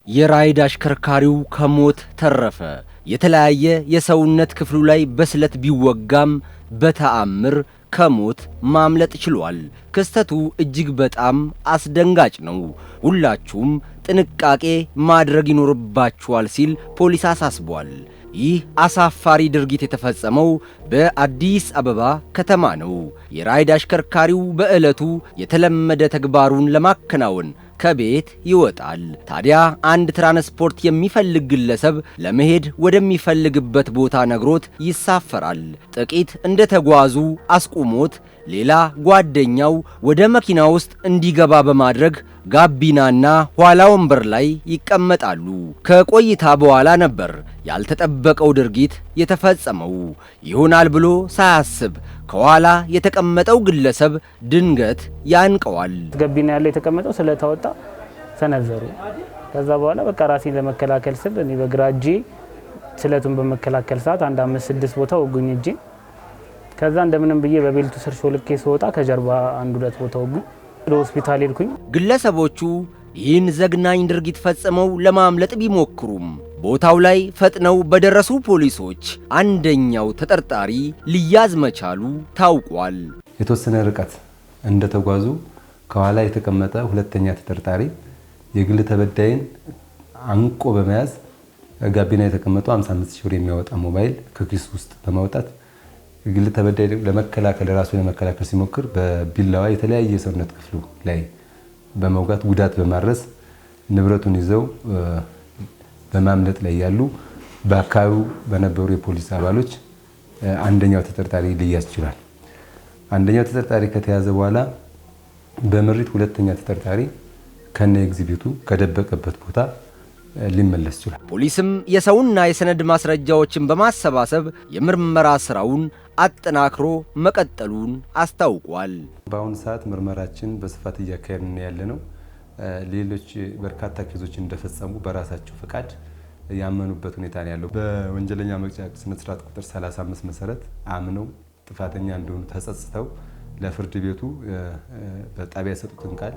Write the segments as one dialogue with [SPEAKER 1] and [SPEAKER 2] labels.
[SPEAKER 1] የራይድ አሽከርካሪው ከሞት ተረፈ። የተለያየ የሰውነት ክፍሉ ላይ በስለት ቢወጋም በተአምር ከሞት ማምለጥ ችሏል። ክስተቱ እጅግ በጣም አስደንጋጭ ነው። ሁላችሁም ጥንቃቄ ማድረግ ይኖርባችኋል ሲል ፖሊስ አሳስቧል። ይህ አሳፋሪ ድርጊት የተፈጸመው በአዲስ አበባ ከተማ ነው። የራይድ አሽከርካሪው በዕለቱ የተለመደ ተግባሩን ለማከናወን ከቤት ይወጣል። ታዲያ አንድ ትራንስፖርት የሚፈልግ ግለሰብ ለመሄድ ወደሚፈልግበት ቦታ ነግሮት ይሳፈራል። ጥቂት እንደተጓዙ አስቁሞት ሌላ ጓደኛው ወደ መኪና ውስጥ እንዲገባ በማድረግ ጋቢናና ኋላ ወንበር ላይ ይቀመጣሉ። ከቆይታ በኋላ ነበር ያልተጠበቀው ድርጊት የተፈጸመው። ይሆናል ብሎ ሳያስብ ከኋላ የተቀመጠው ግለሰብ ድንገት ያንቀዋል።
[SPEAKER 2] ጋቢና ያለው የተቀመጠው ስለታወጣ ሰነዘሩ። ከዛ በኋላ በቃ ራሴን ለመከላከል ስል እኔ በግራ እጄ ስለቱን በመከላከል ሰዓት አንድ 5-6 ቦታ ወጉኝ እጄ። ከዛ እንደምንም ብዬ በቤልቱ ስር ሾልኬ ስወጣ ከጀርባ 1-2 ቦታ ወጉኝ። ለሆስፒታል ሄድኩኝ።
[SPEAKER 1] ግለሰቦቹ ይህን ዘግናኝ ድርጊት ፈጽመው ለማምለጥ ቢሞክሩም ቦታው ላይ ፈጥነው በደረሱ ፖሊሶች አንደኛው ተጠርጣሪ ሊያዝ መቻሉ ታውቋል።
[SPEAKER 3] የተወሰነ ርቀት እንደተጓዙ ከኋላ የተቀመጠ ሁለተኛ ተጠርጣሪ የግል ተበዳይን አንቆ በመያዝ ጋቢና የተቀመጠው 55,000 ብር የሚያወጣ ሞባይል ከኪስ ውስጥ በማውጣት የግል ተበዳይ ለመከላከል ራሱን ለመከላከል ሲሞክር በቢላዋ የተለያየ የሰውነት ክፍሉ ላይ በመውጋት ጉዳት በማድረስ ንብረቱን ይዘው በማምለጥ ላይ ያሉ በአካባቢው በነበሩ የፖሊስ አባሎች አንደኛው ተጠርጣሪ ሊያዝ ችሏል። አንደኛው ተጠርጣሪ ከተያዘ በኋላ በምሪት ሁለተኛ ተጠርጣሪ ከነ ኤግዚቢቱ ከደበቀበት ቦታ ሊመለስ ችሏል።
[SPEAKER 1] ፖሊስም የሰውና የሰነድ ማስረጃዎችን በማሰባሰብ የምርመራ ስራውን አጠናክሮ መቀጠሉን አስታውቋል።
[SPEAKER 3] በአሁኑ ሰዓት ምርመራችን በስፋት እያካሄድን ያለነው ሌሎች በርካታ ኬዞች እንደፈጸሙ በራሳቸው ፈቃድ ያመኑበት ሁኔታ ነው ያለው። በወንጀለኛ መቅጫ ስነ ስርዓት ቁጥር 35 መሰረት አምነው ጥፋተኛ እንደሆኑ ተጸጽተው ለፍርድ ቤቱ በጣቢያ የሰጡትን ቃል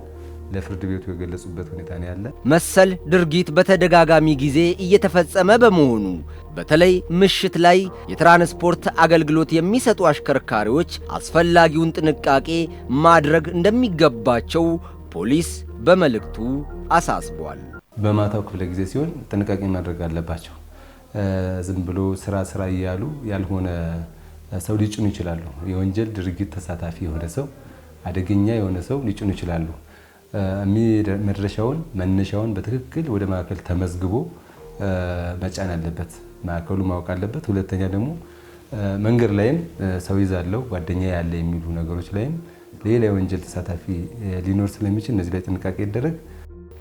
[SPEAKER 3] ለፍርድ ቤቱ የገለጹበት ሁኔታ ነው ያለ።
[SPEAKER 1] መሰል ድርጊት በተደጋጋሚ ጊዜ እየተፈጸመ በመሆኑ በተለይ ምሽት ላይ የትራንስፖርት አገልግሎት የሚሰጡ አሽከርካሪዎች አስፈላጊውን ጥንቃቄ ማድረግ እንደሚገባቸው ፖሊስ በመልእክቱ አሳስቧል።
[SPEAKER 3] በማታው ክፍለ ጊዜ ሲሆን ጥንቃቄ ማድረግ አለባቸው። ዝም ብሎ ስራ እያሉ ያልሆነ ሰው ሊጭኑ ይችላሉ። የወንጀል ድርጊት ተሳታፊ የሆነ ሰው አደገኛ የሆነ ሰው ሊጭኑ ይችላሉ። መድረሻውን መነሻውን በትክክል ወደ ማዕከል ተመዝግቦ መጫን አለበት። ማዕከሉ ማወቅ አለበት። ሁለተኛ ደግሞ መንገድ ላይም ሰው ይዛለው ጓደኛ ያለ የሚሉ ነገሮች ላይም ሌላ የወንጀል ተሳታፊ ሊኖር ስለሚችል እነዚህ ላይ ጥንቃቄ ይደረግ።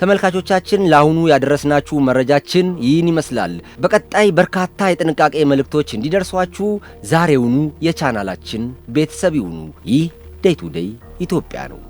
[SPEAKER 1] ተመልካቾቻችን ለአሁኑ ያደረስናችሁ መረጃችን ይህን ይመስላል። በቀጣይ በርካታ የጥንቃቄ መልእክቶች እንዲደርሷችሁ ዛሬውኑ የቻናላችን ቤተሰብ ይሁኑ። ይህ ዴይ ቱ ዴይ ኢትዮጵያ ነው።